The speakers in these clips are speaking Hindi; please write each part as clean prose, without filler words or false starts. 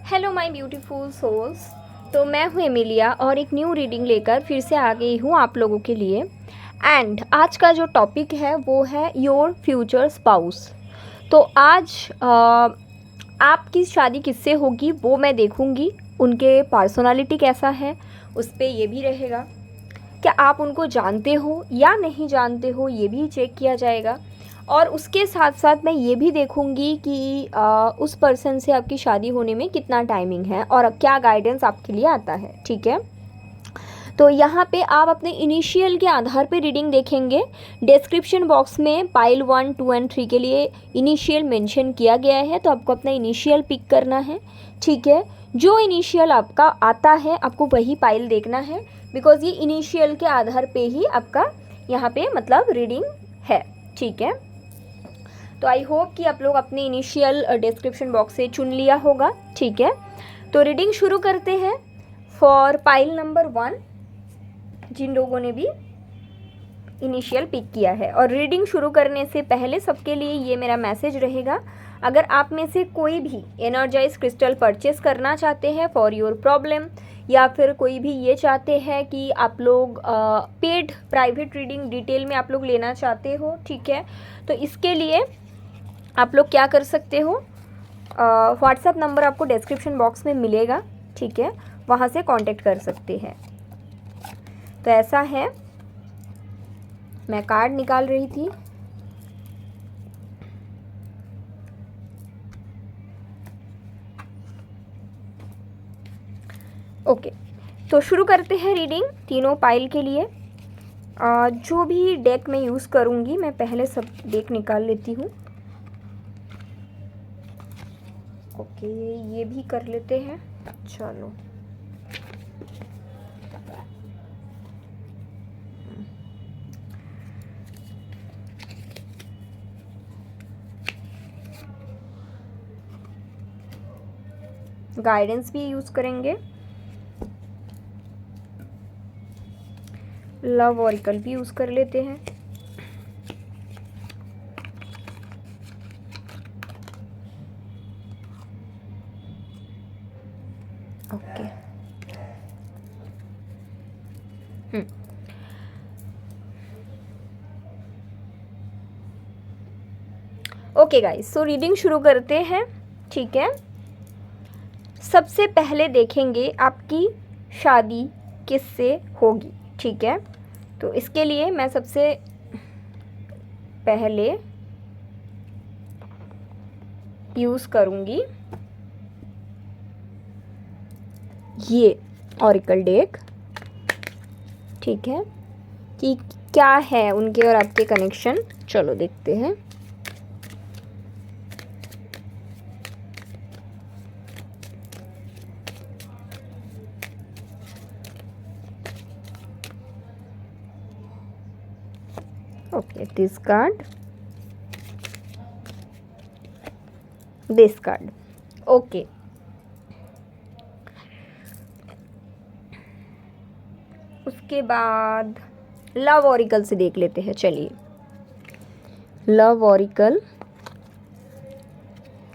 Hello my beautiful souls. तो मैं हूँ एमिलिया और एक न्यू रीडिंग लेकर फिर से आ गई हूँ आप लोगों के लिए। एंड आज का जो टॉपिक है वो है योर फ्यूचर स्पाउस। तो आज आपकी शादी किससे होगी वो मैं देखूँगी। उनके पर्सनालिटी कैसा है उस पर ये भी रहेगा। क्या आप उनको जानते हो या नहीं जानते हो ये भी चेक किया जाएगा। और उसके साथ साथ मैं ये भी देखूंगी कि उस पर्सन से आपकी शादी होने में कितना टाइमिंग है और क्या गाइडेंस आपके लिए आता है। ठीक है, तो यहाँ पे आप अपने इनिशियल के आधार पे रीडिंग देखेंगे। डिस्क्रिप्शन बॉक्स में पाइल 1, 2 एंड 3 के लिए इनिशियल मेंशन किया गया है, तो आपको अपना इनिशियल पिक करना है। ठीक है, जो इनिशियल आपका आता है आपको वही पाइल देखना है, बिकॉज ये इनिशियल के आधार पे ही आपका यहाँ पे मतलब रीडिंग है। ठीक है, तो आई होप कि आप लोग अपने इनिशियल डिस्क्रिप्शन बॉक्स से चुन लिया होगा। ठीक है, तो रीडिंग शुरू करते हैं फॉर पाइल नंबर 1, जिन लोगों ने भी इनिशियल पिक किया है। और रीडिंग शुरू करने से पहले सबके लिए ये मेरा मैसेज रहेगा, अगर आप में से कोई भी एनर्जाइज क्रिस्टल परचेस करना चाहते हैं फॉर योर प्रॉब्लम, या फिर कोई भी ये चाहते हैं कि आप लोग पेड प्राइवेट रीडिंग डिटेल में आप लोग लेना चाहते हो, ठीक है, तो इसके लिए आप लोग क्या कर सकते हो, व्हाट्सएप नंबर आपको डिस्क्रिप्शन बॉक्स में मिलेगा। ठीक है, वहाँ से कांटेक्ट कर सकते हैं। तो ऐसा है, मैं कार्ड निकाल रही थी। ओके, तो शुरू करते हैं रीडिंग तीनों पाइल के लिए। जो भी डेक मैं यूज़ करूँगी मैं पहले सब डेक निकाल लेती हूँ। ओके, ये भी कर लेते हैं। चलो, गाइडेंस भी यूज़ करेंगे, लव ऑरिकल भी यूज़ कर लेते हैं। Okay, okay guys, so reading शुरू करते हैं। ठीक है, सबसे पहले देखेंगे आपकी शादी किससे होगी। ठीक है, तो इसके लिए मैं सबसे पहले यूज़ करूँगी ये ऑरिकल डेक। ठीक है, कि क्या है उनके और आपके कनेक्शन, चलो देखते हैं। Okay, this card, this card. Okay, उसके बाद लव ऑरिकल से देख लेते हैं। चलिए, love oracle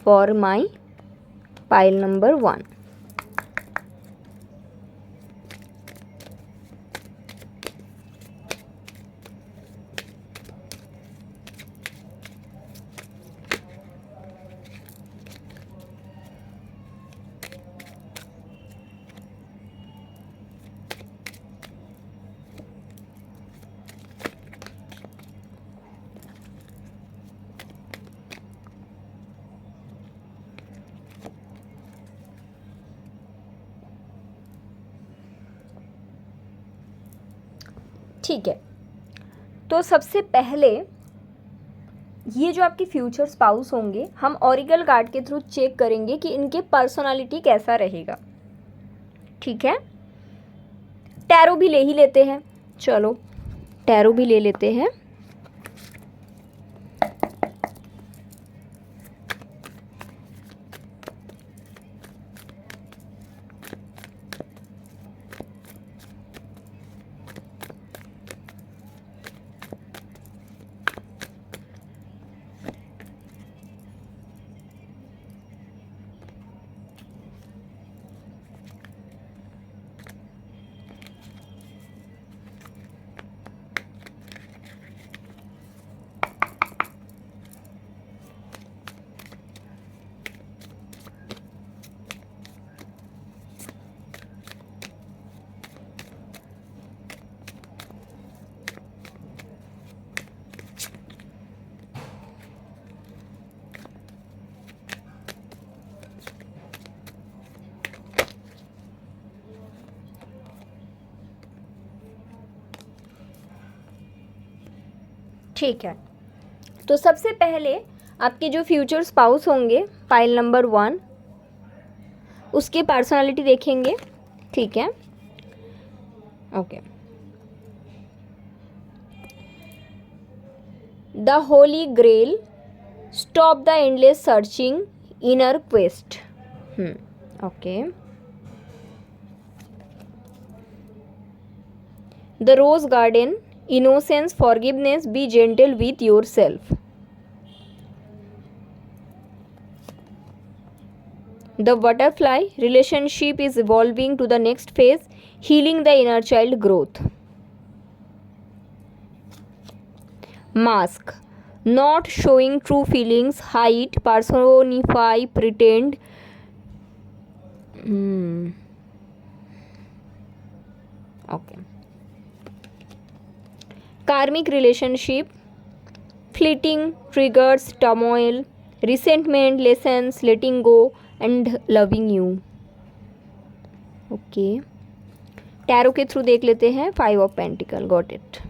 for my pile number 1। ठीक है, तो सबसे पहले ये जो आपके फ्यूचर स्पाउस होंगे, हम ऑरिकल कार्ड के थ्रू चेक करेंगे कि इनके पर्सनालिटी कैसा रहेगा। ठीक है, टैरो भी ले ही लेते हैं। चलो, टैरो भी ले लेते हैं। ठीक है, तो सबसे पहले आपके जो फ्यूचर स्पाउस होंगे, पाइल नंबर 1, उसकी पर्सनालिटी देखेंगे। ठीक है, okay. The holy grail, stop the endless searching, inner quest. Okay. The rose garden, innocence, forgiveness, be gentle with yourself. The butterfly, relationship is evolving to the next phase, healing the inner child growth. Mask, not showing true feelings, hide, personify, pretend. Okay. Karmic relationship, fleeting, triggers, turmoil, resentment, lessons, letting go, and loving you. Okay, tarot के थ्रू देख लेते हैं। 5 of pentacle, got it.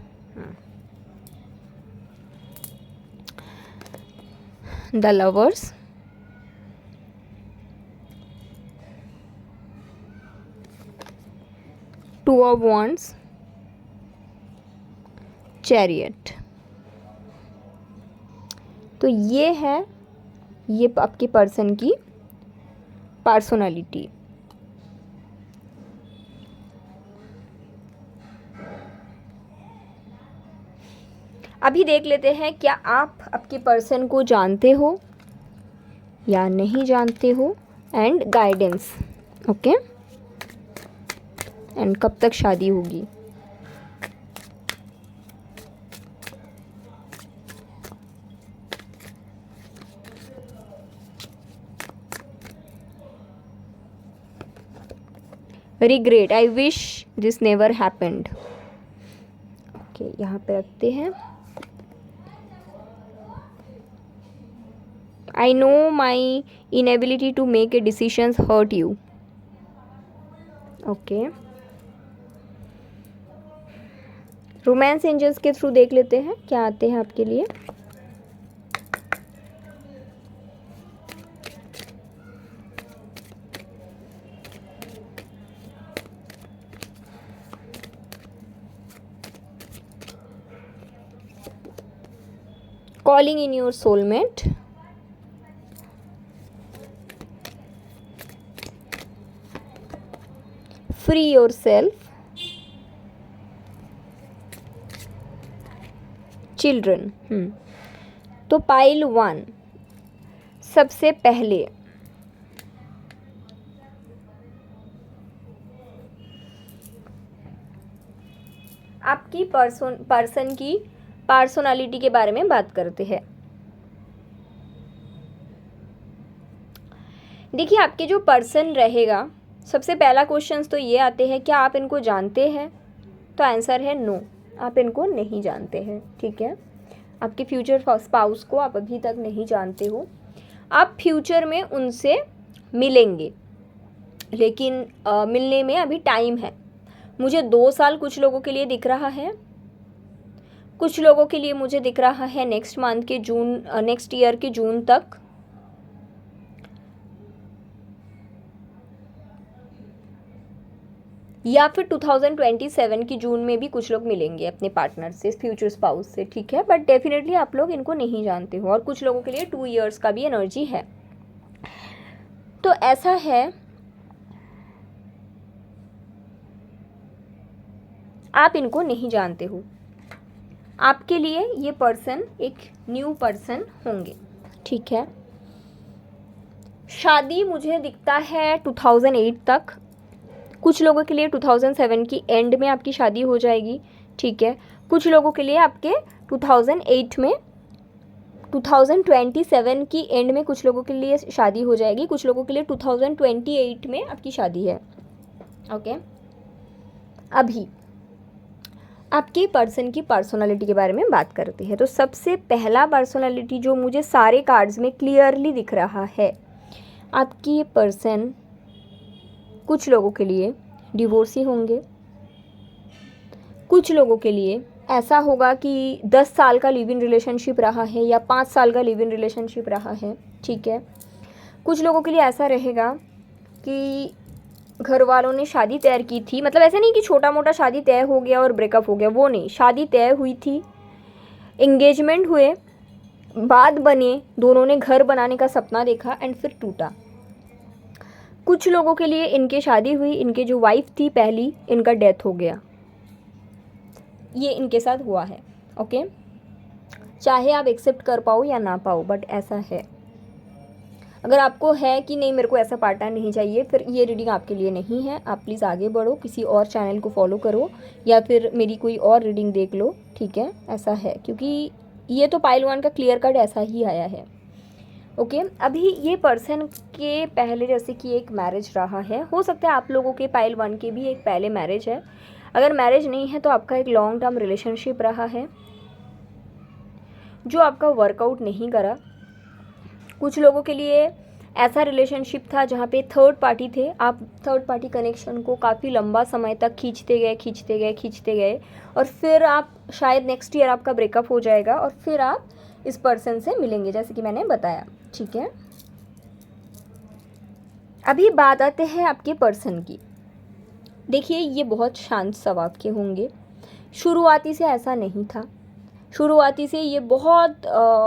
The lovers, two of wands, chariot. तो ये है, ये आपके पर्सन की पर्सनालिटी। अभी देख लेते हैं क्या आप आपके पर्सन को जानते हो या नहीं जानते हो, एंड गाइडेंस। ओके, एंड कब तक शादी होगी। Regret, I wish this never happened. Okay, यहाँ पे रखते हैं। I know my inability to make a decisions hurt you. Okay, romance angels के थ्रू देख लेते हैं क्या आते हैं आपके लिए। Calling in your soulmate, free yourself, children। तो पाइल 1, सबसे पहले आपकी पर्सन की पर्सनालिटी के बारे में बात करते हैं। देखिए, आपके जो पर्सन रहेगा, सबसे पहला क्वेश्चंस तो ये आते हैं, क्या आप इनको जानते हैं? तो आंसर है नो, आप इनको नहीं जानते हैं। ठीक है, आपके फ्यूचर स्पाउस को आप अभी तक नहीं जानते हो। आप फ्यूचर में उनसे मिलेंगे, लेकिन मिलने में अभी टाइम है। मुझे 2 साल कुछ लोगों के लिए दिख रहा है, कुछ लोगों के लिए मुझे दिख रहा है नेक्स्ट मंथ के जून, नेक्स्ट ईयर के जून तक। या फिर 2027 की जून में भी कुछ लोग मिलेंगे अपने पार्टनर से, फ्यूचर स्पाउस से। ठीक है, बट डेफिनेटली आप लोग इनको नहीं जानते हो, और कुछ लोगों के लिए 2 इयर्स का भी एनर्जी है। तो ऐसा है, आप इनको नहीं जानते हो। आपके लिए ये पर्सन एक न्यू पर्सन होंगे। ठीक है, शादी मुझे दिखता है 2008 तक, कुछ लोगों के लिए 2007 की एंड में आपकी शादी हो जाएगी। ठीक है, कुछ लोगों के लिए आपके 2008 में, 2027 की एंड में कुछ लोगों के लिए शादी हो जाएगी, कुछ लोगों के लिए 2028 में आपकी शादी है। ओके, अभी आपके पर्सन की पर्सनालिटी के बारे में बात करते हैं। तो सबसे पहला पर्सनालिटी जो मुझे सारे कार्ड्स में क्लियरली दिख रहा है, आपकी ये पर्सन कुछ लोगों के लिए डिवोर्सी होंगे, कुछ लोगों के लिए ऐसा होगा कि 10 साल का लिव इन रिलेशनशिप रहा है या 5 साल का लिव इन रिलेशनशिप रहा है, ठीक है। कुछ लोगों के लिए ऐसा रहेगा कि घर वालों ने शादी तय की थी, मतलब ऐसा नहीं कि छोटा मोटा शादी तय हो गया और ब्रेकअप हो गया, वो नहीं, शादी तय हुई थी, एंगेजमेंट हुए, बाद बने, दोनों ने घर बनाने का सपना देखा एंड फिर टूटा। कुछ लोगों के लिए इनके शादी हुई, इनके जो वाइफ थी पहली, इनका डेथ हो गया, ये इनके साथ हुआ है, ओके। चाहे आप एक्सेप्ट कर पाओ या ना पाओ, बट ऐसा है। अगर आपको है कि नहीं मेरे को ऐसा पार्टनर नहीं चाहिए, फिर ये रीडिंग आपके लिए नहीं है। आप प्लीज़ आगे बढ़ो, किसी और चैनल को फॉलो करो या फिर मेरी कोई और रीडिंग देख लो, ठीक है। ऐसा है क्योंकि ये तो पाइल 1 का क्लियर कट ऐसा ही आया है, ओके। अभी ये पर्सन के पहले जैसे कि एक मैरिज रहा है, हो सकता है आप लोगों के पाइल 1 के भी एक पहले मैरिज है। अगर मैरिज नहीं है तो आपका एक लॉन्ग टर्म रिलेशनशिप रहा है जो आपका वर्कआउट नहीं करा। कुछ लोगों के लिए ऐसा रिलेशनशिप था जहाँ पे थर्ड पार्टी थे, आप थर्ड पार्टी कनेक्शन को काफ़ी लंबा समय तक खींचते गए और फिर आप शायद नेक्स्ट ईयर आपका ब्रेकअप हो जाएगा और फिर आप इस पर्सन से मिलेंगे, जैसे कि मैंने बताया, ठीक है। अभी बात आते हैं आपके पर्सन की। देखिए ये बहुत शांत स्वभाव के होंगे, शुरुआती से ऐसा नहीं था। शुरुआती से ये बहुत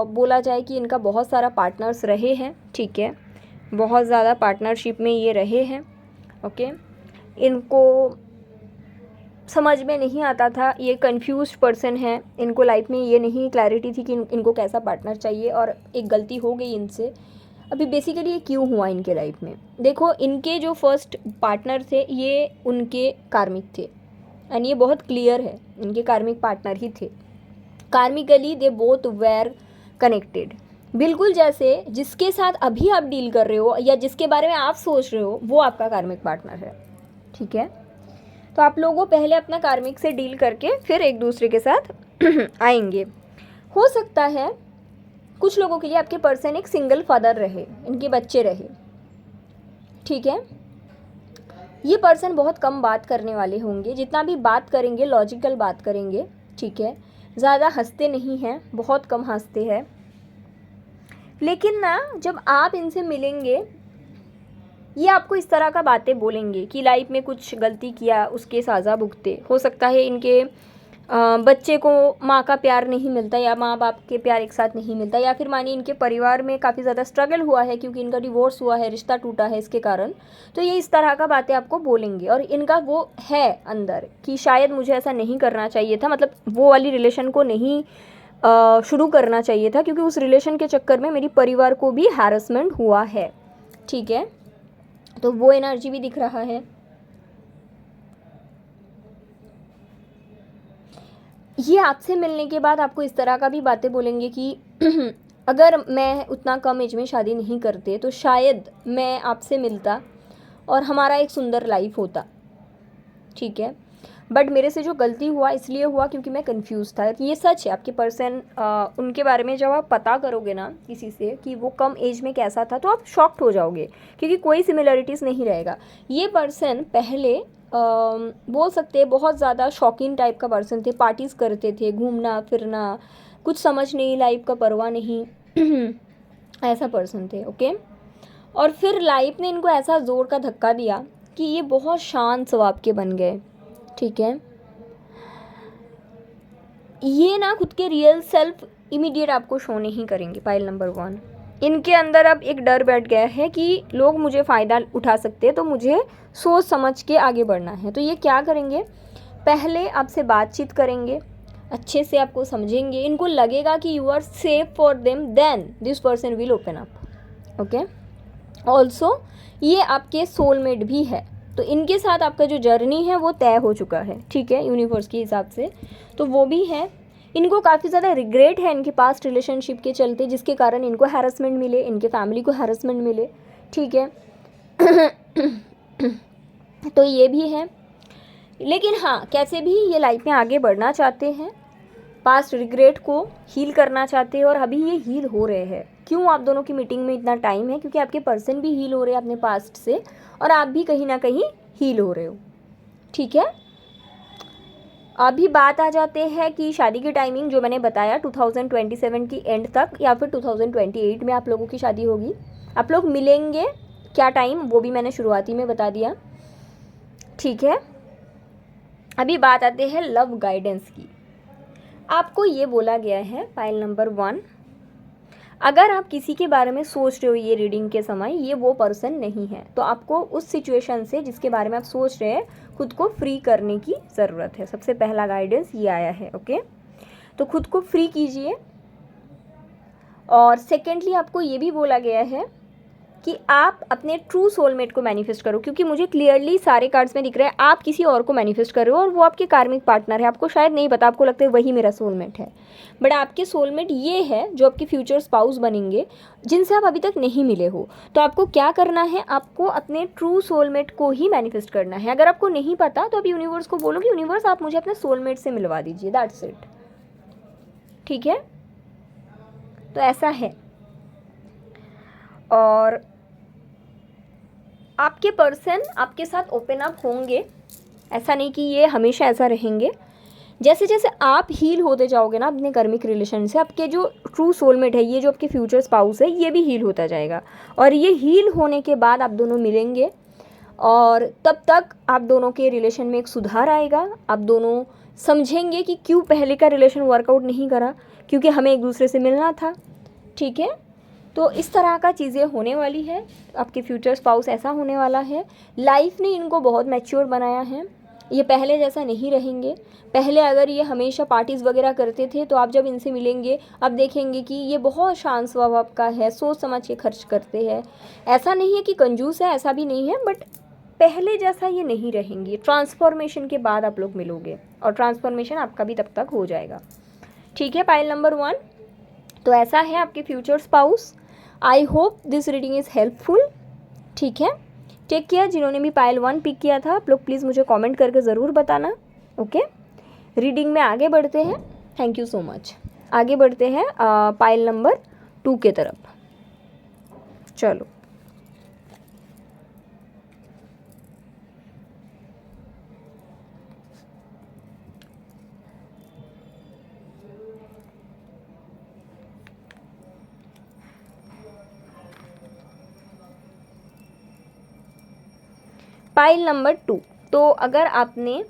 बोला जाए कि इनका बहुत सारा पार्टनर्स रहे हैं, ठीक है, बहुत ज़्यादा पार्टनरशिप में ये रहे हैं, ओके। इनको समझ में नहीं आता था, ये कंफ्यूज्ड पर्सन है, इनको लाइफ में ये नहीं क्लैरिटी थी कि इनको कैसा पार्टनर चाहिए और एक गलती हो गई इनसे। अभी बेसिकली ये क्यों हुआ इनके लाइफ में, देखो इनके जो फर्स्ट पार्टनर थे ये उनके कार्मिक थे एंड ये बहुत क्लियर है, इनके कार्मिक पार्टनर ही थे। कार्मिकली दे बोथ वेर कनेक्टेड, बिल्कुल जैसे जिसके साथ अभी आप डील कर रहे हो या जिसके बारे में आप सोच रहे हो वो आपका कार्मिक पार्टनर है, ठीक है। तो आप लोगों पहले अपना कार्मिक से डील करके फिर एक दूसरे के साथ आएंगे। हो सकता है कुछ लोगों के लिए आपके पर्सन एक सिंगल फादर रहे, इनके बच्चे रहे, ठीक है। ये पर्सन बहुत कम बात करने वाले होंगे, जितना भी बात करेंगे लॉजिकल बात करेंगे, ठीक है। ज़्यादा हंसते नहीं हैं, बहुत कम हंसते हैं, लेकिन ना जब आप इनसे मिलेंगे ये आपको इस तरह का बातें बोलेंगे कि लाइफ में कुछ गलती किया उसके साज़ा भुगते। हो सकता है इनके बच्चे को माँ का प्यार नहीं मिलता या माँ बाप के प्यार एक साथ नहीं मिलता, या फिर मानिए इनके परिवार में काफ़ी ज़्यादा स्ट्रगल हुआ है क्योंकि इनका डिवोर्स हुआ है, रिश्ता टूटा है इसके कारण। तो ये इस तरह का बातें आपको बोलेंगे और इनका वो है अंदर कि शायद मुझे ऐसा नहीं करना चाहिए था, मतलब वो वाली रिलेशन को नहीं शुरू करना चाहिए था क्योंकि उस रिलेशन के चक्कर में मेरी परिवार को भी हैरेसमेंट हुआ है, ठीक है। तो वो एनर्जी भी दिख रहा है। ये आपसे मिलने के बाद आपको इस तरह का भी बातें बोलेंगे कि अगर मैं उतना कम एज में शादी नहीं करते तो शायद मैं आपसे मिलता और हमारा एक सुंदर लाइफ होता, ठीक है। बट मेरे से जो गलती हुआ इसलिए हुआ क्योंकि मैं कंफ्यूज था। ये सच है, आपके पर्सन उनके बारे में जब आप पता करोगे ना किसी से कि वो कम एज में कैसा था तो आप शॉक्ड हो जाओगे क्योंकि कोई सिमिलरिटीज़ नहीं रहेगा। ये पर्सन पहले बोल सकते हैं बहुत ज़्यादा शौकीन टाइप का पर्सन थे, पार्टीज़ करते थे, घूमना फिरना, कुछ समझ नहीं, लाइफ का परवाह नहीं ऐसा पर्सन थे, ओके। और फिर लाइफ ने इनको ऐसा ज़ोर का धक्का दिया कि ये बहुत शांत स्वभाव के बन गए, ठीक है। ये ना खुद के रियल सेल्फ इमीडिएट आपको शो नहीं करेंगे। पाइल नंबर 1, इनके अंदर अब एक डर बैठ गया है कि लोग मुझे फ़ायदा उठा सकते हैं, तो मुझे सोच समझ के आगे बढ़ना है। तो ये क्या करेंगे, पहले आपसे बातचीत करेंगे, अच्छे से आपको समझेंगे, इनको लगेगा कि you are safe for them, then this person will open up, okay. Also ये आपके सोलमेट भी है, तो इनके साथ आपका जो जर्नी है वो तय हो चुका है, ठीक है, यूनिवर्स के हिसाब से। तो वो भी है। इनको काफ़ी ज़्यादा रिग्रेट है इनके पास्ट रिलेशनशिप के चलते, जिसके कारण इनको हैरेसमेंट मिले, इनके फैमिली को हैरेसमेंट मिले, ठीक है। तो ये भी है, लेकिन हाँ कैसे भी ये लाइफ में आगे बढ़ना चाहते हैं, पास्ट रिग्रेट को हील करना चाहते हैं और अभी ये हील हो रहे हैं। क्यों आप दोनों की मीटिंग में इतना टाइम है, क्योंकि आपके पर्सन भी हील हो रहे हैं अपने पास्ट से और आप भी कहीं ना कहीं हील हो रहे हो, ठीक है। अभी बात आ जाते हैं कि शादी की टाइमिंग जो मैंने बताया 2027 की एंड तक या फिर 2028 में आप लोगों की शादी होगी। आप लोग मिलेंगे क्या टाइम, वो भी मैंने शुरुआती में बता दिया, ठीक है। अभी बात आते हैं लव गाइडेंस की। आपको ये बोला गया है पाइल नंबर 1, अगर आप किसी के बारे में सोच रहे हो ये रीडिंग के समय, ये वो पर्सन नहीं है, तो आपको उस सिचुएशन से जिसके बारे में आप सोच रहे हैं खुद को फ्री करने की ज़रूरत है। सबसे पहला गाइडेंस ये आया है, ओके। तो खुद को फ्री कीजिए। और सेकेंडली आपको ये भी बोला गया है कि आप अपने ट्रू सोलमेट को मैनिफेस्ट करो, क्योंकि मुझे क्लियरली सारे कार्ड्स में दिख रहा है आप किसी और को मैनिफेस्ट कर रहे हो और वो आपके कार्मिक पार्टनर है। आपको शायद नहीं पता, आपको लगता है वही मेरा सोलमेट है, बट आपके सोलमेट ये है जो आपके फ्यूचर स्पाउस बनेंगे, जिनसे आप अभी तक नहीं मिले हो। तो आपको क्या करना है, आपको अपने ट्रू सोलमेट को ही मैनिफेस्ट करना है। अगर आपको नहीं पता तो आप यूनिवर्स को बोलो कि यूनिवर्स आप मुझे अपने सोलमेट से मिलवा दीजिए, दैट्स इट, ठीक है। तो ऐसा है। और आपके पर्सन आपके साथ ओपन अप होंगे, ऐसा नहीं कि ये हमेशा ऐसा रहेंगे। जैसे जैसे आप हील होते जाओगे ना अपने कर्मिक रिलेशन से, आपके जो ट्रू सोलमेट है, ये जो आपके फ्यूचर स्पाउस है, ये भी हील होता जाएगा। और ये हील होने के बाद आप दोनों मिलेंगे और तब तक आप दोनों के रिलेशन में एक सुधार आएगा। आप दोनों समझेंगे कि क्यों पहले का रिलेशन वर्कआउट नहीं करा, क्योंकि हमें एक दूसरे से मिलना था, ठीक है। तो इस तरह का चीज़ें होने वाली है। आपके फ्यूचर स्पाउस ऐसा होने वाला है। लाइफ ने इनको बहुत मैच्योर बनाया है, ये पहले जैसा नहीं रहेंगे। पहले अगर ये हमेशा पार्टीज़ वगैरह करते थे, तो आप जब इनसे मिलेंगे आप देखेंगे कि ये बहुत शांत स्वभाव का है, सोच समझ के खर्च करते हैं। ऐसा नहीं है कि कंजूस है, ऐसा भी नहीं है, बट पहले जैसा ये नहीं रहेंगी। ट्रांसफॉर्मेशन के बाद आप लोग मिलोगे और ट्रांसफॉर्मेशन आपका भी तब तक हो जाएगा, ठीक है। पाइल नंबर 1, तो ऐसा है आपके future spouse. I hope this reading is helpful, ठीक है। Take care. जिन्होंने भी पाइल 1 पिक किया था आप लोग प्लीज़ मुझे कमेंट करके ज़रूर बताना, ओके। रीडिंग में आगे बढ़ते हैं। Thank you so much. आगे बढ़ते हैं पाइल नंबर 2 के तरफ। चलो, पाइल नंबर 2। तो अगर आपने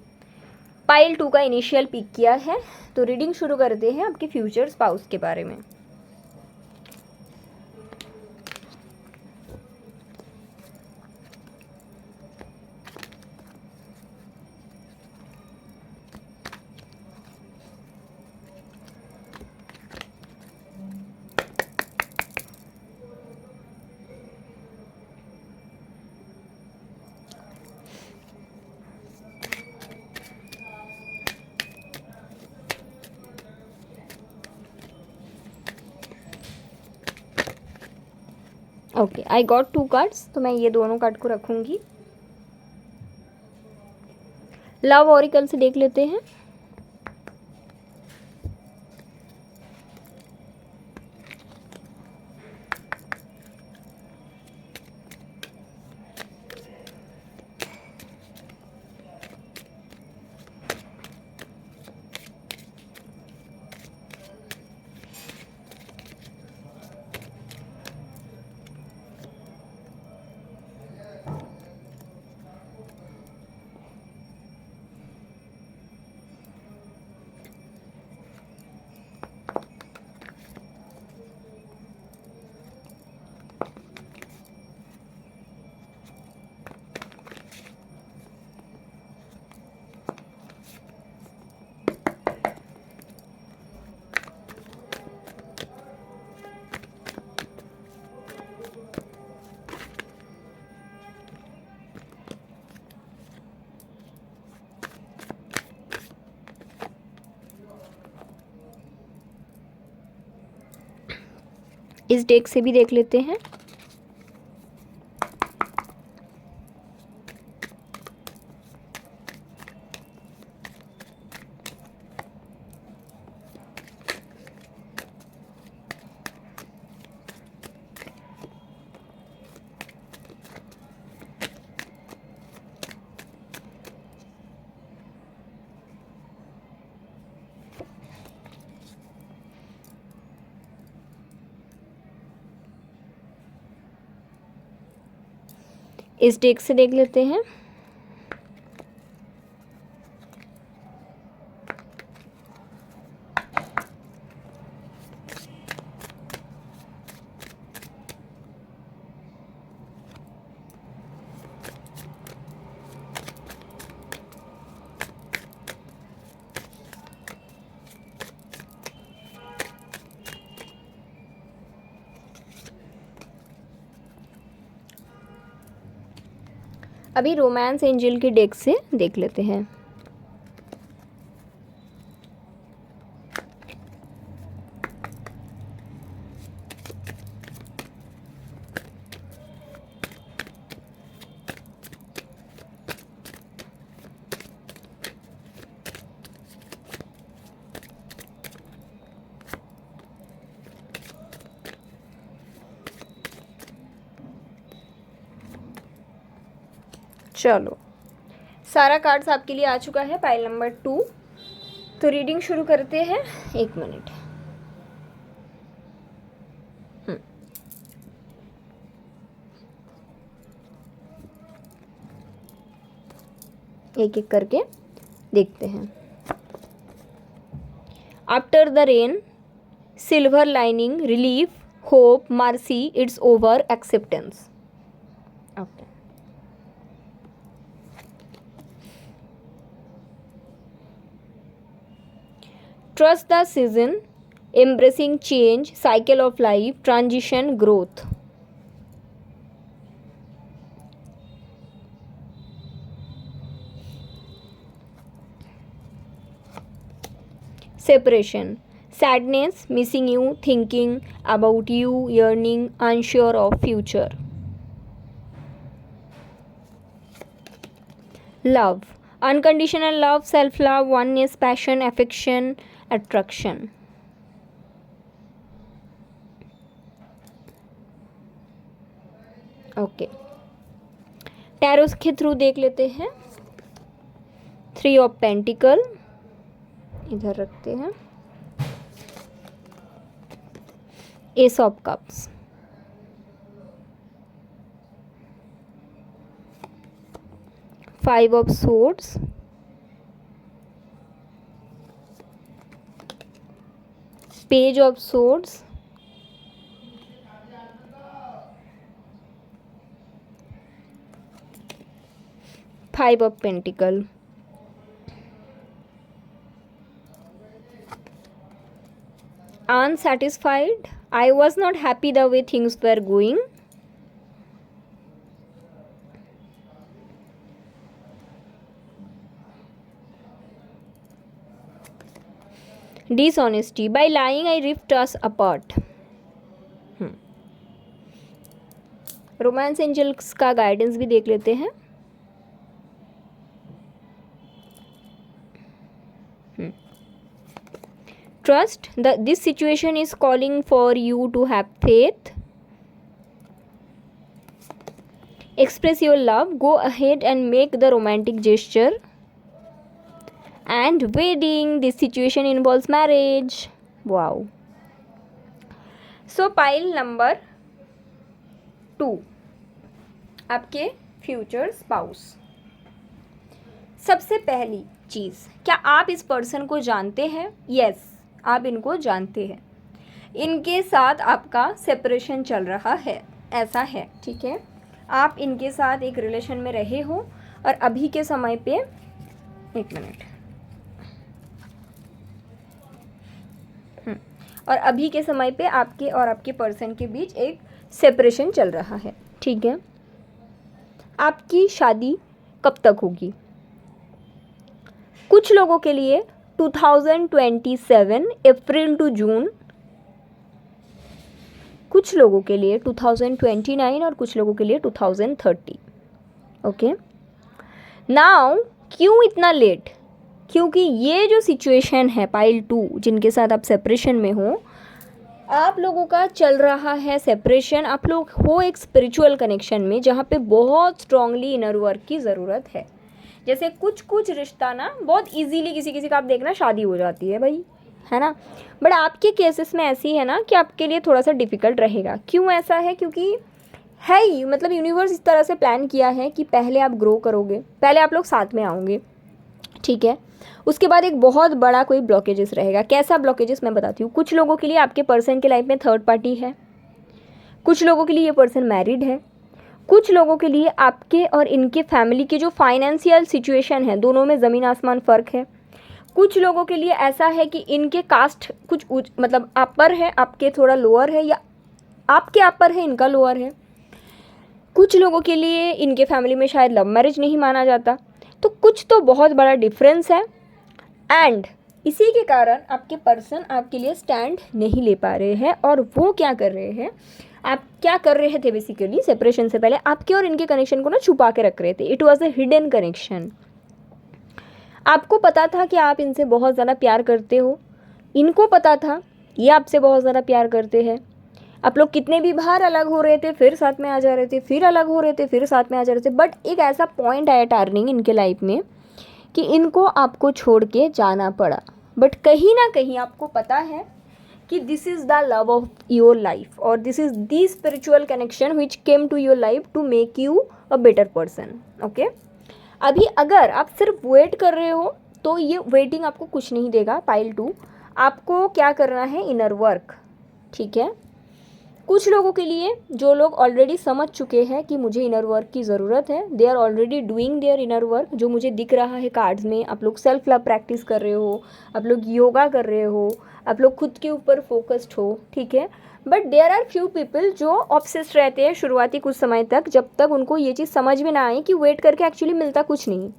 पाइल 2 का इनिशियल पिक किया है तो रीडिंग शुरू करते हैं आपके फ्यूचर स्पाउस के बारे में। ओके, आई गॉट 2 कार्ड्स, तो मैं ये दोनों कार्ड को रखूँगी। लव ऑरिकल से देख लेते हैं। इस डेक से भी देख लेते हैं। इस डेक से देख लेते हैं। अभी रोमांस एंजल के डेक से देख लेते हैं। चलो, सारा कार्ड्स आपके लिए आ चुका है, पाइल नंबर 2। तो रीडिंग शुरू करते हैं। 1 मिनट। एक एक करके देखते हैं। After the rain, silver lining, relief, hope, mercy, it's over, acceptance. Okay. Trust the season, embracing change, cycle of life, transition, growth. Separation, sadness, missing you, thinking about you, yearning, unsure of future. Love, unconditional love, self-love, oneness, passion, affection, attraction. Okay, tarots के थ्रू देख लेते हैं। 3 ऑफ पेंटिकल इधर रखते हैं। S of cups, five of swords, page of swords, five of pentacle, unsatisfied, I was not happy the way things were going, dishonesty, by lying I ripped us apart. Romance angels का गाइडेंस भी देख लेते हैं। Trust that this situation is calling for you to have faith. Express your love, go ahead and make the romantic gesture. And wedding, this situation involves marriage. Wow. So pile number 2, आपके फ्यूचर स्पाउस। सबसे पहली चीज़, क्या आप इस पर्सन को जानते हैं? यस, आप इनको जानते हैं। इनके साथ आपका सेपरेशन चल रहा है, ऐसा है, ठीक है। आप इनके साथ एक रिलेशन में रहे हो और अभी के समय पे, एक मिनट, और अभी के समय पे आपके और आपके पर्सन के बीच एक सेपरेशन चल रहा है, ठीक है। आपकी शादी कब तक होगी? कुछ लोगों के लिए 2027 अप्रैल टू जून, कुछ लोगों के लिए 2029 और कुछ लोगों के लिए 2030। ओके, नाउ क्यों इतना लेट? क्योंकि ये जो सिचुएशन है पाइल 2, जिनके साथ आप सेपरेशन में हो, आप लोगों का चल रहा है सेपरेशन। आप लोग हो एक स्पिरिचुअल कनेक्शन में जहाँ पे बहुत स्ट्रांगली इनर वर्क की ज़रूरत है। जैसे कुछ रिश्ता ना बहुत इजीली किसी का आप देखना शादी हो जाती है भाई, है ना, बट आपके केसेस में ऐसी है ना कि आपके लिए थोड़ा सा डिफ़िकल्ट रहेगा। क्यों ऐसा है? क्योंकि है ही, मतलब यूनिवर्स इस तरह से प्लान किया है कि पहले आप ग्रो करोगे, पहले आप लोग साथ में आओगे, ठीक है। उसके बाद एक बहुत बड़ा कोई ब्लॉकेजेस रहेगा। कैसा ब्लॉकेजेस मैं बताती हूँ। कुछ लोगों के लिए आपके पर्सन के लाइफ में थर्ड पार्टी है, कुछ लोगों के लिए ये पर्सन मैरिड है, कुछ लोगों के लिए आपके और इनके फैमिली की जो फाइनेंशियल सिचुएशन है दोनों में ज़मीन आसमान फ़र्क है। कुछ लोगों के लिए ऐसा है कि इनके कास्ट कुछ मतलब अपर है, आपके थोड़ा लोअर है, या आपके अपर है इनका लोअर है। कुछ लोगों के लिए इनके फैमिली में शायद लव मैरिज नहीं माना जाता। तो कुछ तो बहुत बड़ा डिफरेंस है एंड इसी के कारण आपके पर्सन आपके लिए स्टैंड नहीं ले पा रहे हैं। और वो क्या कर रहे हैं, आप क्या कर रहे थे बेसिकली सेपरेशन से पहले आपके और इनके कनेक्शन को ना छुपा के रख रहे थे। It was a hidden connection. आपको पता था कि आप इनसे बहुत ज़्यादा प्यार करते हो, इनको पता था ये आपसे बहुत ज़्यादा प्यार करते हैं। आप लोग कितने भी बार अलग हो रहे थे फिर साथ में आ जा रहे थे, फिर अलग हो रहे थे फिर साथ में आ जा रहे थे। बट एक ऐसा पॉइंट आया टर्निंग इनके लाइफ में कि इनको आपको छोड़ के जाना पड़ा। बट कहीं ना कहीं आपको पता है कि this is the love of your life और this is the spiritual connection which came to your life to make you a better person. Okay, अभी अगर आप सिर्फ वेट कर रहे हो तो ये वेटिंग आपको कुछ नहीं देगा। पाइल 2, आपको क्या करना है, इनर वर्क, ठीक है। कुछ लोगों के लिए जो लोग ऑलरेडी समझ चुके हैं कि मुझे इनर वर्क की ज़रूरत है, they are already doing their inner work. जो मुझे दिख रहा है कार्ड्स में, आप लोग सेल्फ लव प्रैक्टिस कर रहे हो, आप लोग योगा कर रहे हो, आप लोग खुद के ऊपर फोकस्ड हो, ठीक है। But there are few people जो ऑब्सेस्ड रहते हैं शुरुआती कुछ समय तक, जब तक उनको ये चीज़ समझ में ना आए कि वेट करके एक्चुअली मिलता कुछ नहीं।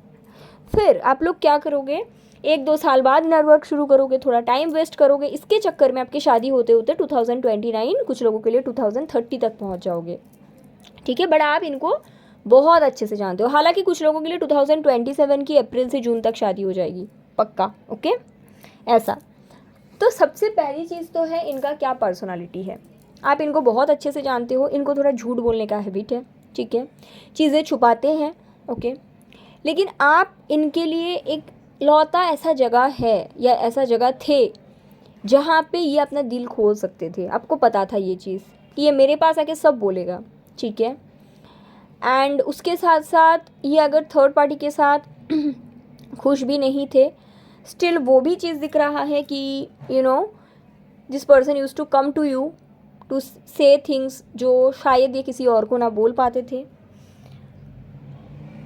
फिर आप लोग क्या करोगे, 1-2 साल बाद इनर वर्क शुरू करोगे, थोड़ा टाइम वेस्ट करोगे, इसके चक्कर में आपकी शादी होते होते 2029, कुछ लोगों के लिए 2030 तक पहुंच जाओगे, ठीक है। बट आप इनको बहुत अच्छे से जानते हो। हालांकि कुछ लोगों के लिए 2027 की अप्रैल से जून तक शादी हो जाएगी पक्का, ओके ऐसा। तो सबसे पहली चीज़ तो है इनका क्या पर्सनालिटी है। आप इनको बहुत अच्छे से जानते हो। इनको थोड़ा झूठ बोलने का हैबिट है, ठीक है, चीज़ें छुपाते हैं, ओके। लेकिन आप इनके लिए एक लौता ऐसा जगह है या ऐसा जगह थे जहाँ पे ये अपना दिल खोल सकते थे। आपको पता था ये चीज़ कि ये मेरे पास आके सब बोलेगा, ठीक है। एंड उसके साथ साथ ये अगर थर्ड पार्टी के साथ खुश भी नहीं थे, स्टिल वो भी चीज़ दिख रहा है कि you know this person use to come to you to say things जो शायद ये किसी और को ना बोल पाते थे।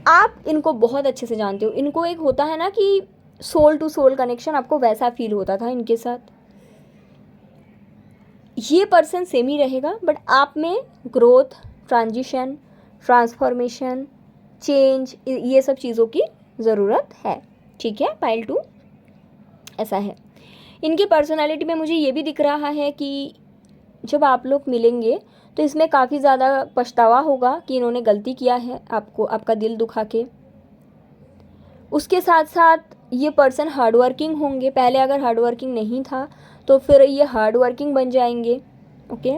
आप इनको बहुत अच्छे से जानते हो। इनको एक होता है ना कि सोल टू सोल कनेक्शन, आपको वैसा फील होता था इनके साथ। ये पर्सन सेम ही रहेगा बट आप में ग्रोथ, ट्रांजिशन, ट्रांसफॉर्मेशन, चेंज, ये सब चीज़ों की ज़रूरत है, ठीक है। पाइल 2 ऐसा है। इनकी पर्सनालिटी में मुझे ये भी दिख रहा है कि जब आप लोग मिलेंगे तो इसमें काफ़ी ज़्यादा पछतावा होगा कि इन्होंने गलती किया है आपको, आपका दिल दुखा के। उसके साथ साथ ये पर्सन हार्ड वर्किंग होंगे। पहले अगर हार्ड वर्किंग नहीं था तो फिर ये हार्ड वर्किंग बन जाएंगे, ओके।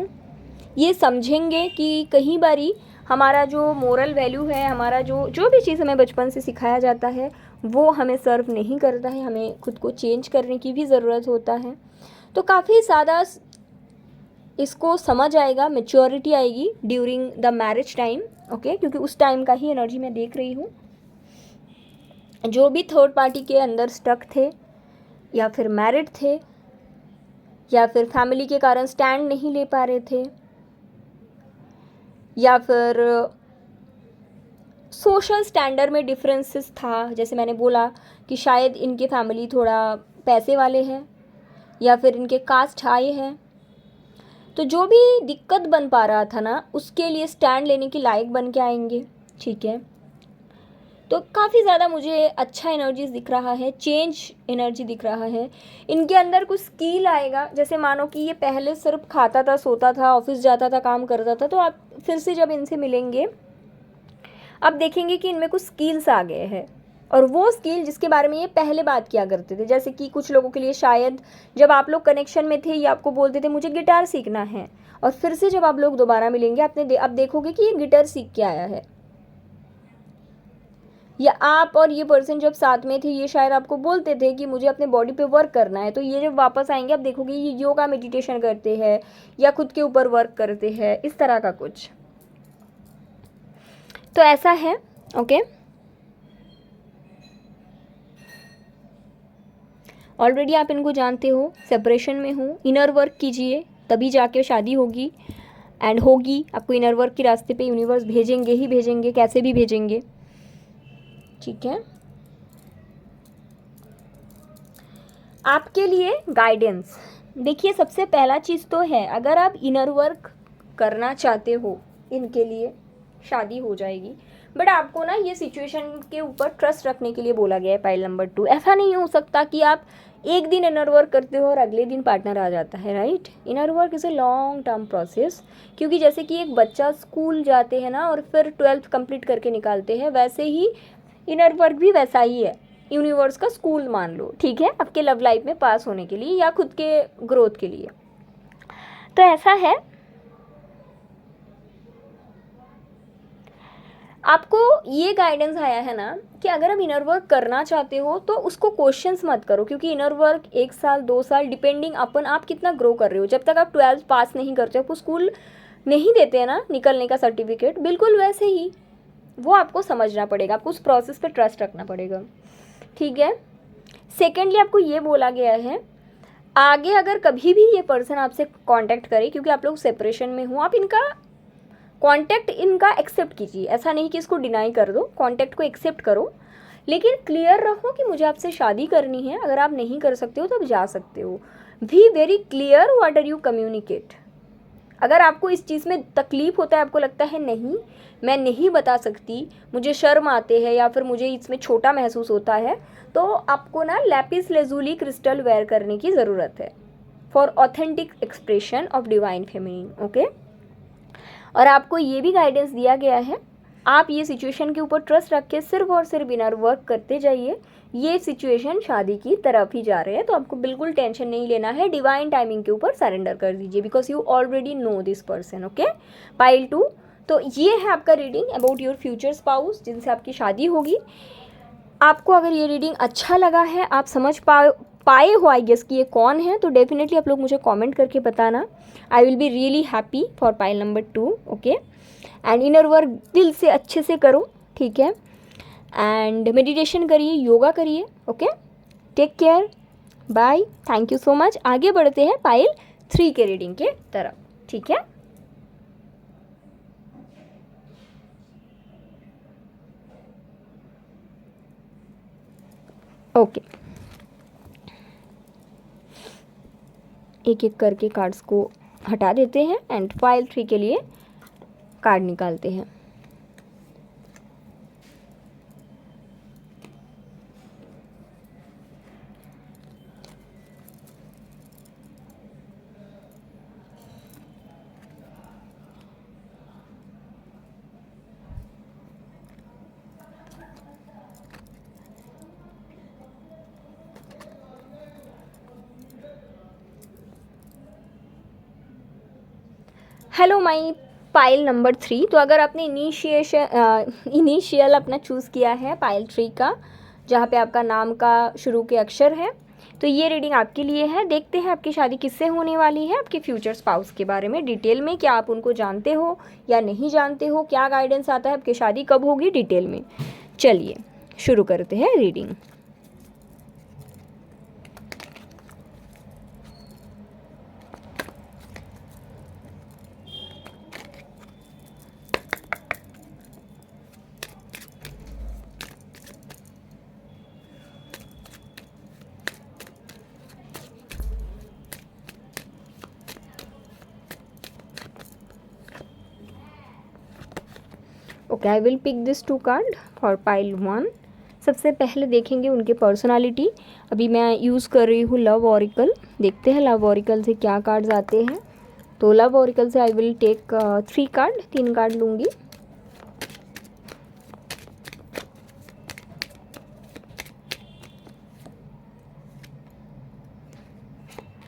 ये समझेंगे कि कहीं बारी हमारा जो मोरल वैल्यू है, हमारा जो भी चीज़ हमें बचपन से सिखाया जाता है वो हमें सर्व नहीं करता है, हमें खुद को चेंज करने की भी ज़रूरत होता है। तो काफ़ी ज़्यादा इसको समझ आएगा, मैच्योरिटी आएगी during the marriage time, okay, क्योंकि उस टाइम का ही एनर्जी मैं देख रही हूँ। जो भी थर्ड पार्टी के अंदर स्टक थे या फिर मैरिड थे या फिर फैमिली के कारण स्टैंड नहीं ले पा रहे थे या फिर सोशल स्टैंडर्ड में डिफरेंसेस था, जैसे मैंने बोला कि शायद इनके फैमिली थोड़ा पैसे वाले हैं या फिर इनके कास्ट हाई है, तो जो भी दिक्कत बन पा रहा था ना उसके लिए स्टैंड लेने के लायक बन के आएंगे, ठीक है। तो काफ़ी ज़्यादा मुझे अच्छा एनर्जीज दिख रहा है, चेंज एनर्जी दिख रहा है। इनके अंदर कुछ स्किल आएगा, जैसे मानो कि ये पहले सिर्फ खाता था, सोता था, ऑफिस जाता था, काम करता था, तो आप फिर से जब इनसे मिलेंगे आप देखेंगे कि इनमें कुछ स्किल्स आ गए हैं। और वो स्किल जिसके बारे में ये पहले बात किया करते थे, जैसे कि कुछ लोगों के लिए शायद जब आप लोग कनेक्शन में थे ये आपको बोलते थे मुझे गिटार सीखना है, और फिर से जब आप लोग दोबारा मिलेंगे आप देखोगे कि ये गिटार सीख के आया है। या आप और ये पर्सन जब साथ में थे ये शायद आपको बोलते थे कि मुझे अपने बॉडी पे वर्क करना है, तो ये जब वापस आएंगे आप देखोगे ये योगा मेडिटेशन करते हैं या खुद के ऊपर वर्क करते हैं, इस तरह का कुछ, तो ऐसा है, ओके। ऑलरेडी आप इनको जानते हो, सेपरेशन में हो, इनर वर्क कीजिए तभी जाके शादी होगी एंड होगी। आपको इनर वर्क के रास्ते पे यूनिवर्स भेजेंगे ही भेजेंगे, कैसे भी भेजेंगे, ठीक है। आपके लिए गाइडेंस देखिए, सबसे पहला चीज़ तो है, अगर आप इनर वर्क करना चाहते हो इनके लिए शादी हो जाएगी, बट आपको ना ये सिचुएशन के ऊपर ट्रस्ट रखने के लिए बोला गया है पाइल नंबर 2। ऐसा नहीं हो सकता कि आप एक दिन इनर वर्क करते हो और अगले दिन पार्टनर आ जाता है, right. Inner work is a long term process, क्योंकि जैसे कि एक बच्चा स्कूल जाते हैं ना और फिर 12th कंप्लीट करके निकालते हैं, वैसे ही इनर वर्क भी वैसा ही है, यूनिवर्स का स्कूल मान लो, ठीक है, आपके लव लाइफ में पास होने के लिए या खुद के ग्रोथ के लिए। तो ऐसा है, आपको ये गाइडेंस आया है ना कि अगर आप इनर वर्क करना चाहते हो तो उसको क्वेश्चंस मत करो, क्योंकि इनर वर्क 1 साल 2 साल डिपेंडिंग अपन आप कितना ग्रो कर रहे हो, जब तक आप 12th पास नहीं करते आपको स्कूल नहीं देते हैं ना निकलने का सर्टिफिकेट, बिल्कुल वैसे ही वो आपको समझना पड़ेगा, आपको उस प्रोसेस पे ट्रस्ट रखना पड़ेगा, ठीक है। सेकेंडली आपको ये बोला गया है, आगे अगर कभी भी ये पर्सन आपसे कांटेक्ट करे, क्योंकि आप लोग सेपरेशन में हो, आप इनका कांटेक्ट इनका एक्सेप्ट कीजिए, ऐसा नहीं कि इसको डिनाई कर दो, कांटेक्ट को एक्सेप्ट करो, लेकिन क्लियर रहो कि मुझे आपसे शादी करनी है। अगर आप नहीं कर सकते हो तो आप जा सकते हो, be very clear what are you communicate. अगर आपको इस चीज़ में तकलीफ होता है, आपको लगता है नहीं मैं नहीं बता सकती, मुझे शर्म आते हैं या फिर मुझे इसमें छोटा महसूस होता है, तो आपको ना लैपिस लेजुली क्रिस्टल वेयर करने की ज़रूरत है for authentic expression of divine feminine, okay. और आपको ये भी गाइडेंस दिया गया है, आप ये सिचुएशन के ऊपर ट्रस्ट रख के सिर्फ और सिर्फ इनर वर्क करते जाइए, ये सिचुएशन शादी की तरफ ही जा रहे हैं, तो आपको बिल्कुल टेंशन नहीं लेना है, डिवाइन टाइमिंग के ऊपर सरेंडर कर दीजिए, because you already know this person, okay. Pile 2, तो ये है आपका reading about your future spouse जिनसे आपकी शादी होगी। आपको अगर ये रीडिंग अच्छा लगा है, आप समझ पाए हो आई गेस कि ये कौन है, तो डेफिनेटली आप लोग मुझे कमेंट करके बताना, I will be really happy for pile number 2, okay. And inner work दिल से अच्छे से करो, ठीक है, एंड मेडिटेशन करिए, योगा करिए, okay. Take care, bye, thank you so much. आगे बढ़ते हैं पाइल 3 के रीडिंग के तरफ, ठीक है। ओके, एक एक करके कार्ड्स को हटा देते हैं एंड पाइल 3 के लिए कार्ड निकालते हैं। हेलो माई पाइल नंबर 3, तो अगर आपने इनिशियल अपना चूज़ किया है पाइल 3 का, जहाँ पे आपका नाम का शुरू के अक्षर है, तो ये रीडिंग आपके लिए है। देखते हैं आपकी शादी किससे होने वाली है, आपके फ्यूचर स्पाउस के बारे में डिटेल में, क्या आप उनको जानते हो या नहीं जानते हो, क्या गाइडेंस आता है, आपकी शादी कब होगी डिटेल में। चलिए शुरू करते हैं reading. Okay, I will pick this 2 card for pile 1। सबसे पहले देखेंगे उनके पर्सनालिटी। अभी मैं यूज़ कर रही हूँ लव ऑरिकल। देखते हैं लव ऑरिकल से क्या कार्ड्स आते हैं। तो लव ऑरिकल से I will take 3 card, 3 card लूँगी।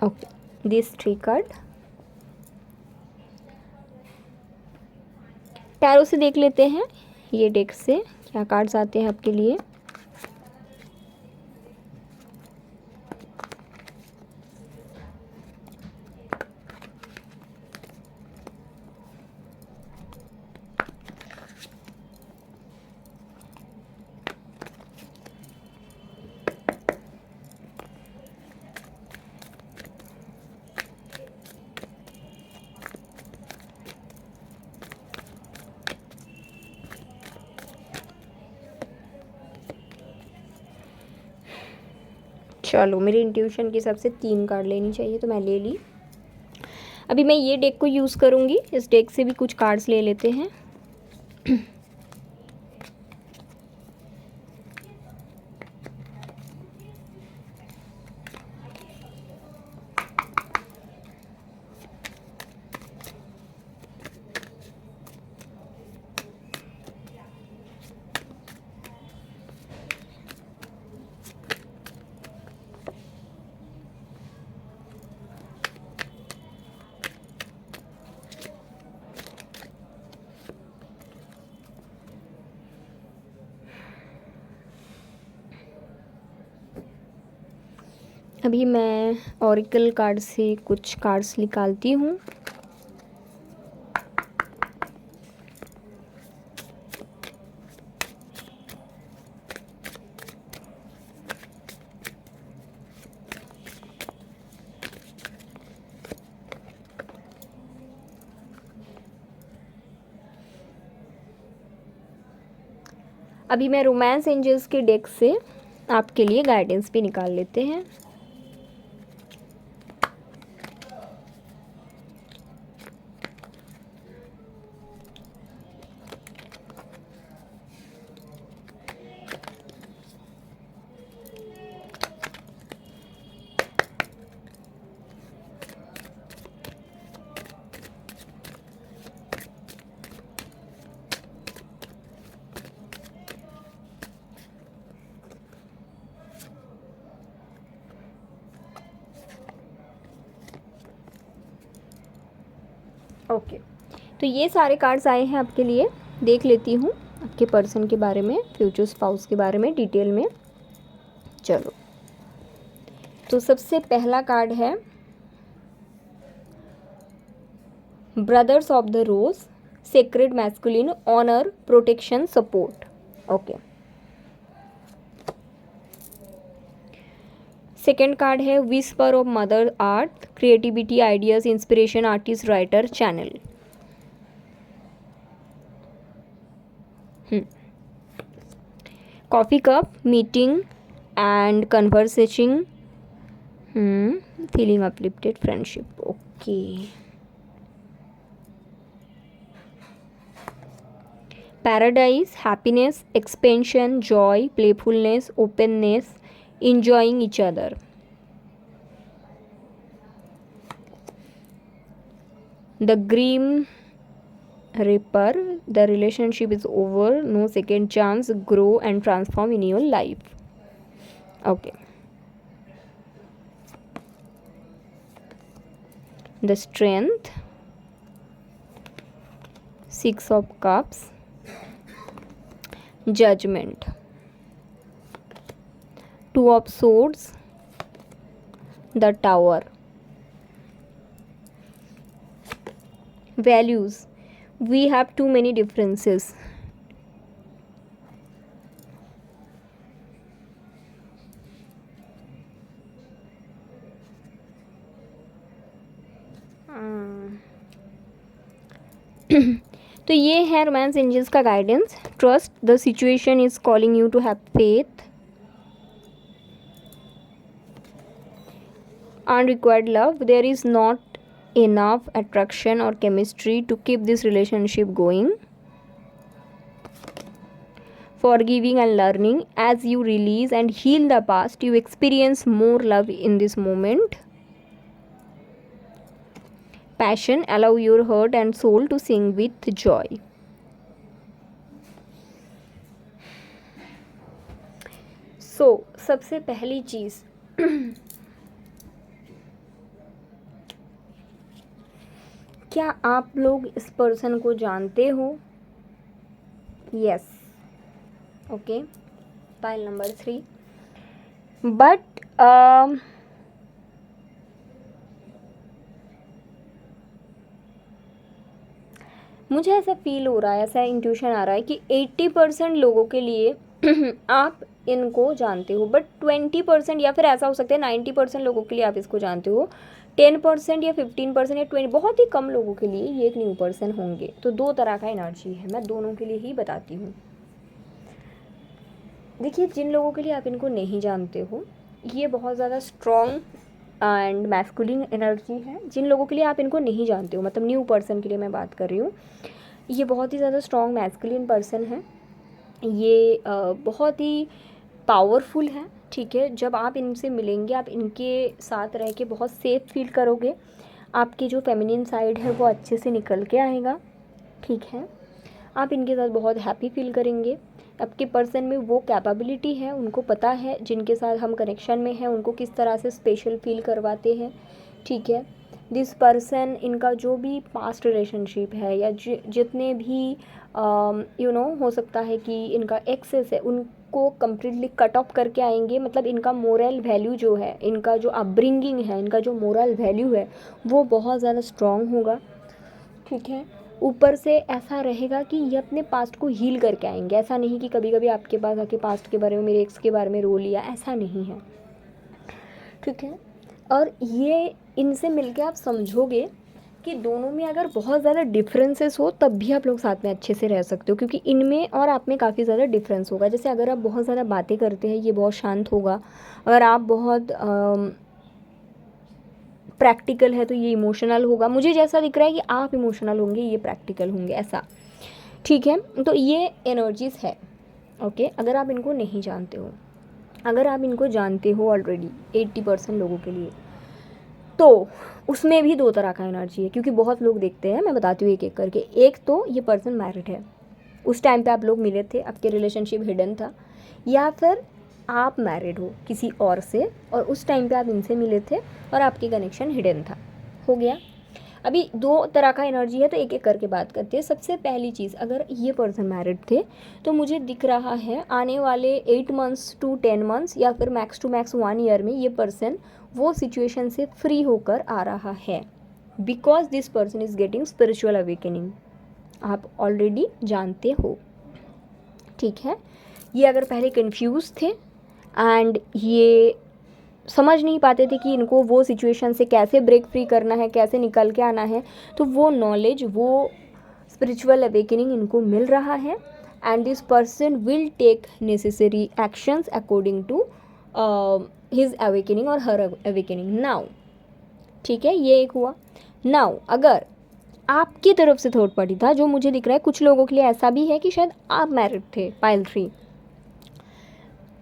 Okay, this 3 card. टैरो से देख लेते हैं ये डेक से क्या कार्ड्स आते हैं आपके लिए। चलो, मेरे इंट्यूशन के हिसाब से 3 कार्ड लेनी चाहिए तो मैं ले ली। अभी मैं ये डेक को यूज़ करूँगी, इस डेक से भी कुछ कार्ड्स ले लेते हैं। अभी मैं ऑरिकल कार्ड से कुछ कार्ड्स निकालती हूँ। अभी मैं रोमांस एंजल्स के डेक से आपके लिए गाइडेंस भी निकाल लेते हैं। ओके, तो ये सारे कार्ड्स आए हैं आपके लिए। देख लेती हूँ आपके पर्सन के बारे में, फ्यूचर स्पाउस के बारे में डिटेल में। चलो, तो सबसे पहला कार्ड है brothers of the rose, sacred masculine, honour, protection, support. Okay, second card है whisper of mother earth, creativity, ideas, inspiration, artist, writer, channel. Coffee cup, meeting and conversation, feeling uplifted, friendship. Okay, paradise, happiness, expansion, joy, playfulness, openness, enjoying each other. The Grim Reaper, the relationship is over, no second chance, grow and transform in your life. Okay. The Strength, Six of Cups, Judgment, Two of Swords, the Tower. Values, we have too many differences. तो ये है रोमांस एंजल्स का guidance. Trust the situation is calling you to have faith. Unrequited love, there is not enough attraction or chemistry to keep this relationship going. Forgiving and learning, as you release and heal the past, you experience more love in this moment. Passion, allow your heart and soul to sing with joy. So, सबसे पहली चीज़ क्या आप लोग इस पर्सन को जानते हो? Yes, okay, pile number 3। But मुझे ऐसा फील हो रहा है, ऐसा इंट्यूशन आ रहा है कि 80% लोगों के लिए आप इनको जानते हो, बट 20% या फिर ऐसा हो सकता है 90% लोगों के लिए आप इसको जानते हो। 10% या 15% या 20, बहुत ही कम लोगों के लिए ये एक न्यू पर्सन होंगे। तो 2 तरह का एनर्जी है, मैं दोनों के लिए ही बताती हूँ। देखिए, जिन लोगों के लिए आप इनको नहीं जानते हो, ये बहुत ज़्यादा स्ट्रॉन्ग एंड मैस्कुलिन एनर्जी है। जिन लोगों के लिए आप इनको नहीं जानते हो, मतलब न्यू पर्सन के लिए मैं बात कर रही हूँ, ये बहुत ही ज़्यादा स्ट्रॉन्ग मैस्कुलिन पर्सन है। ये बहुत ही पावरफुल है, ठीक है। जब आप इनसे मिलेंगे, आप इनके साथ रह के बहुत सेफ फील करोगे। आपकी जो फेमिनिन साइड है वो अच्छे से निकल के आएगा, ठीक है। आप इनके साथ बहुत हैप्पी फील करेंगे। आपके पर्सन में वो कैपेबिलिटी है, उनको पता है जिनके साथ हम कनेक्शन में हैं उनको किस तरह से स्पेशल फील करवाते हैं, ठीक है। दिस पर्सन, इनका जो भी पास्ट रिलेशनशिप है या जितने भी हो सकता है कि इनका एक्सेस है, उनको कम्प्लीटली कट ऑफ करके आएंगे। मतलब इनका मोरल वैल्यू जो है, इनका जो अपब्रिंगिंग है, इनका जो मोरल वैल्यू है वो बहुत ज़्यादा स्ट्रॉन्ग होगा, ठीक है। ऊपर से ऐसा रहेगा कि ये अपने पास्ट को हील करके आएंगे। ऐसा नहीं कि कभी कभी आपके पास आके पास्ट के बारे में, मेरे एक्स के बारे में रो लिया, ऐसा नहीं है, ठीक है। और ये इनसे मिलके आप समझोगे कि दोनों में अगर बहुत ज़्यादा डिफरेंसेस हो तब भी आप लोग साथ में अच्छे से रह सकते हो, क्योंकि इनमें और आप में काफ़ी ज़्यादा डिफरेंस होगा। जैसे अगर आप बहुत ज़्यादा बातें करते हैं, ये बहुत शांत होगा। अगर आप बहुत प्रैक्टिकल है तो ये इमोशनल होगा। मुझे जैसा दिख रहा है कि आप इमोशनल होंगे, ये प्रैक्टिकल होंगे, ऐसा, ठीक है। तो ये एनर्जीज़ है, ओके। अगर आप इनको नहीं जानते हो, अगर आप इनको जानते हो ऑलरेडी 80% लोगों के लिए, तो उसमें भी दो तरह का एनर्जी है, क्योंकि बहुत लोग देखते हैं। मैं बताती हूँ एक एक करके। एक तो ये पर्सन मैरिड है, उस टाइम पे आप लोग मिले थे, आपके रिलेशनशिप हिडन था, या फिर आप मैरिड हो किसी और से और उस टाइम पे आप इनसे मिले थे और आपकी कनेक्शन हिडन था, हो गया। अभी दो तरह का एनर्जी है, तो एक एक करके बात करते हैं। सबसे पहली चीज़, अगर ये पर्सन मैरिड थे तो मुझे दिख रहा है आने वाले 8 मंथ्स टू 10 मंथ्स या फिर मैक्स टू मैक्स 1 ईयर में ये पर्सन वो सिचुएशन से फ्री होकर आ रहा है, because this person is getting spiritual awakening. आप ऑलरेडी जानते हो, ठीक है। ये अगर पहले कंफ्यूज थे एंड ये समझ नहीं पाते थे कि इनको वो सिचुएशन से कैसे ब्रेक फ्री करना है, कैसे निकल के आना है, तो वो नॉलेज, वो स्पिरिचुअल अवेकनिंग इनको मिल रहा है। And this person will take necessary actions according to his awakening और हर अवेकनिंग नाउ, ठीक है। ये एक हुआ। नाउ अगर आपकी तरफ से थर्ड पार्टी था, जो मुझे दिख रहा है कुछ लोगों के लिए ऐसा भी है कि शायद आप मैरिड थे, पाइल 3,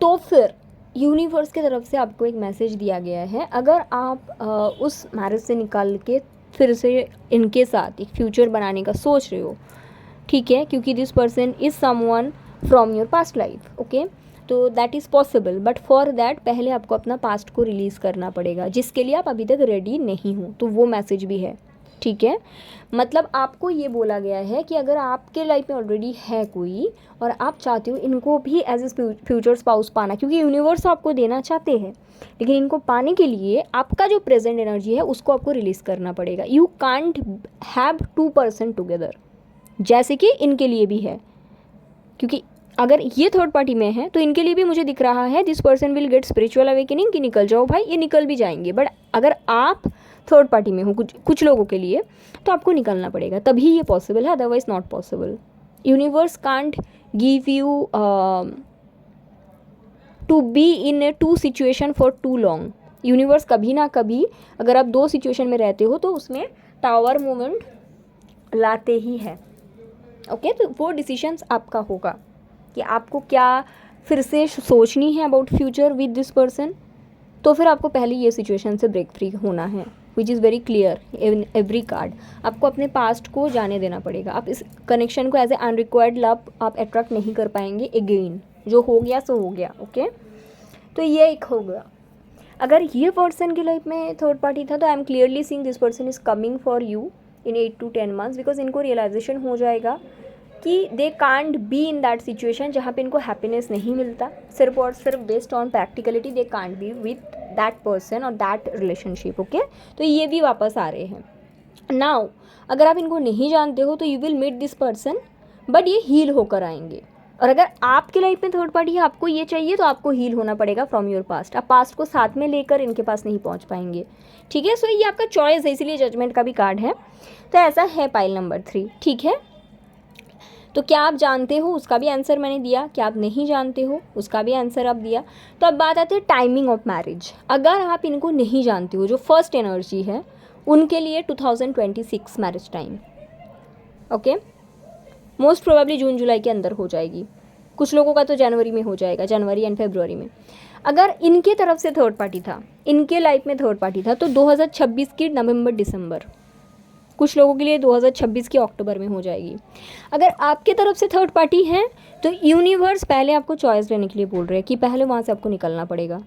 तो फिर यूनिवर्स की तरफ से आपको एक मैसेज दिया गया है। अगर आप उस मैरिज से निकल के फिर से इनके साथ एक फ्यूचर बनाने का सोच रहे हो, ठीक है, क्योंकि this person is someone from your past life, okay, तो that is possible. But for that पहले आपको अपना पास्ट को रिलीज़ करना पड़ेगा, जिसके लिए आप अभी तक रेडी नहीं हो। तो वो मैसेज भी है, ठीक है। मतलब आपको ये बोला गया है कि अगर आपके लाइफ में ऑलरेडी है कोई और आप चाहते हो इनको भी एज ए फ्यूचर स्पाउस पाना, क्योंकि यूनिवर्स आपको देना चाहते हैं, लेकिन इनको पाने के लिए आपका जो प्रेजेंट एनर्जी है उसको आपको रिलीज़ करना पड़ेगा। You can't have 2 person together, जैसे कि इनके लिए भी है, क्योंकि अगर ये थर्ड पार्टी में है तो इनके लिए भी मुझे दिख रहा है this person will get spiritual awakening कि निकल जाओ भाई, ये निकल भी जाएंगे। बट अगर आप थर्ड पार्टी में हो कुछ लोगों के लिए, तो आपको निकलना पड़ेगा, तभी ये पॉसिबल है, otherwise not possible. Universe can't give you to be in a 2 situation for too long. Universe कभी ना कभी, अगर आप 2 सिचुएशन में रहते हो तो उसमें टावर मोमेंट लाते ही है, ओके। तो वो डिसीजंस आपका होगा कि आपको क्या फिर से सोचनी है about future with this person. तो फिर आपको पहले ये सिचुएशन से ब्रेक फ्री होना है, which is very clear in every card. आपको अपने पास्ट को जाने देना पड़ेगा। आप इस कनेक्शन को एज ए अनरिक्वायर्ड लव आप अट्रैक्ट नहीं कर पाएंगे अगेन। जो हो गया सो हो गया, ओके। तो ये एक हो गया। अगर ये पर्सन की लाइफ में थर्ड पार्टी था तो I am clearly seeing this person is coming for you in 8 to 10 months, because इनको रियलाइजेशन हो जाएगा कि they can't be in that situation जहाँ पे इनको हैप्पीनेस नहीं मिलता, सिर्फ और सिर्फ based on practicality they can't be with that person और दैट रिलेशनशिप, ओके। तो ये भी वापस आ रहे हैं। नाउ अगर आप इनको नहीं जानते हो तो you will meet this person, but ये हील होकर आएंगे। और अगर आपकी लाइफ में थर्ड पार्टी है, आपको ये चाहिए, तो आपको हील होना पड़ेगा फ्रॉम योर पास्ट। आप पास्ट को साथ में लेकर इनके पास नहीं पहुंच पाएंगे, ठीक है। सो ये आपका चॉइस है, इसीलिए जजमेंट का भी कार्ड है। तो ऐसा है पाइल नंबर 3, ठीक है। तो क्या आप जानते हो, उसका भी आंसर मैंने दिया। क्या आप नहीं जानते हो, उसका भी आंसर आप दिया। तो अब बात आती है टाइमिंग ऑफ मैरिज। अगर आप इनको नहीं जानते हो, जो फर्स्ट एनर्जी है उनके लिए 2026 marriage time, okay, most probably June July के अंदर हो जाएगी। कुछ लोगों का तो जनवरी में हो जाएगा, जनवरी एंड फरवरी में। अगर इनके तरफ से थर्ड पार्टी था, इनके लाइफ में थर्ड पार्टी था, तो 2026 की नवंबर दिसंबर, कुछ लोगों के लिए 2026 की अक्टूबर में हो जाएगी। अगर आपके तरफ से थर्ड पार्टी है तो यूनिवर्स पहले आपको चॉइस लेने के लिए बोल रहे हैं कि पहले वहाँ से आपको निकलना पड़ेगा,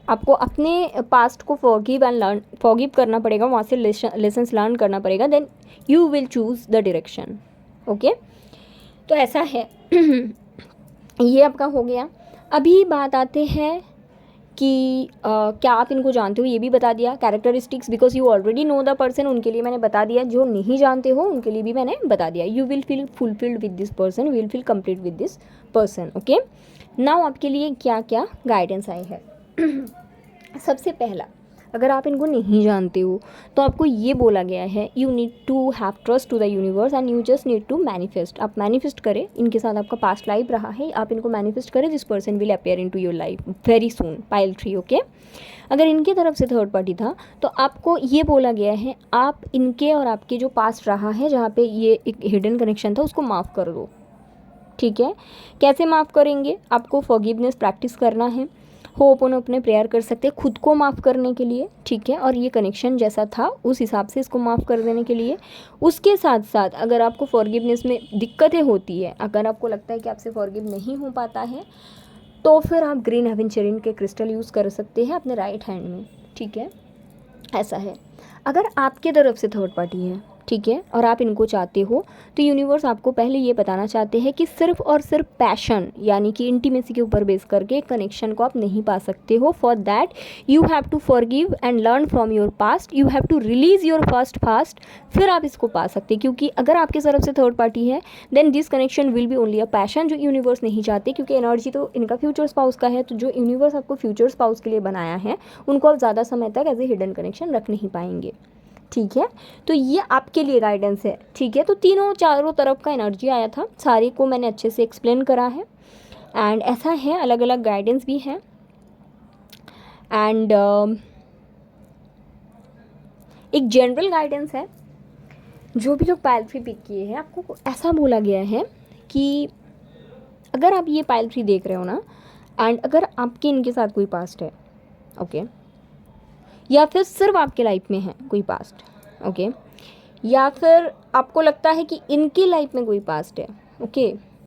आपको अपने पास्ट को फॉरगिव करना पड़ेगा, वहाँ से लेसन्स लर्न करना पड़ेगा, then you will choose the direction. Okay, तो ऐसा है। ये आपका हो गया। अभी बात आते हैं कि क्या आप इनको जानते हो, ये भी बता दिया। Characteristics, because you already know the person, उनके लिए मैंने बता दिया। जो नहीं जानते हो उनके लिए भी मैंने बता दिया। You will feel fulfilled with this person, you will feel complete with this person. Okay, now आपके लिए क्या क्या गाइडेंस आई है। सबसे पहला, अगर आप इनको नहीं जानते हो तो आपको ये बोला गया है, you need to have trust to the universe and you just need to manifest. आप मैनिफेस्ट करें, इनके साथ आपका पास्ट लाइफ रहा है, आप इनको मैनिफेस्ट करें, this person will appear in to your life very soon. Pile 3। Okay, अगर इनके तरफ से थर्ड पार्टी था तो आपको ये बोला गया है, आप इनके और आपके जो पास्ट रहा है, जहाँ पे ये एक हिडन कनेक्शन था, उसको माफ़ कर दो। ठीक है, कैसे माफ़ करेंगे? आपको फॉरगिवनेस प्रैक्टिस करना है। होपोनोपोनो प्रेयर कर सकते हैं खुद को माफ़ करने के लिए, ठीक है, और ये कनेक्शन जैसा था उस हिसाब से इसको माफ़ कर देने के लिए। उसके साथ साथ अगर आपको फॉरगिवनेस में दिक्कतें होती है, अगर आपको लगता है कि आपसे फॉरगिव नहीं हो पाता है, तो फिर आप ग्रीन एवेंचरिन के क्रिस्टल यूज़ कर सकते हैं अपने राइट हैंड में। ठीक है, ऐसा है। अगर आपके तरफ से थर्ड पार्टी है, ठीक है, और आप इनको चाहते हो, तो यूनिवर्स आपको पहले ये बताना चाहते हैं कि सिर्फ और सिर्फ पैशन यानी कि इंटीमेसी के ऊपर बेस करके कनेक्शन को आप नहीं पा सकते हो। For that you have to forgive and learn from your past, you have to release your first past, फिर आप इसको पा सकते हैं। क्योंकि अगर आपके तरफ से थर्ड पार्टी है then this connection will be only a passion, जो यूनिवर्स नहीं चाहते, क्योंकि एनर्जी तो इनका फ्यूचर स्पाउस का है। तो जो यूनिवर्स आपको फ्यूचर स्पाउस के लिए बनाया है, उनको आप ज़्यादा समय तक एज ए हिडन कनेक्शन रख नहीं पाएंगे। ठीक है, तो ये आपके लिए गाइडेंस है। ठीक है, तो तीनों चारों तरफ का एनर्जी आया था, सारे को मैंने अच्छे से एक्सप्लेन करा है। एंड ऐसा है, अलग अलग गाइडेंस भी है। एंड एक जनरल गाइडेंस है। जो भी लोग पाइल 3 पिक किए हैं, आपको ऐसा बोला गया है कि अगर आप ये पाइल 3 देख रहे हो ना, एंड अगर आपके इनके साथ कोई पास्ट है, ओके, या फिर सिर्फ आपके लाइफ में है कोई पास्ट, ओके, या फिर आपको लगता है कि इनकी लाइफ में कोई पास्ट है, ओके,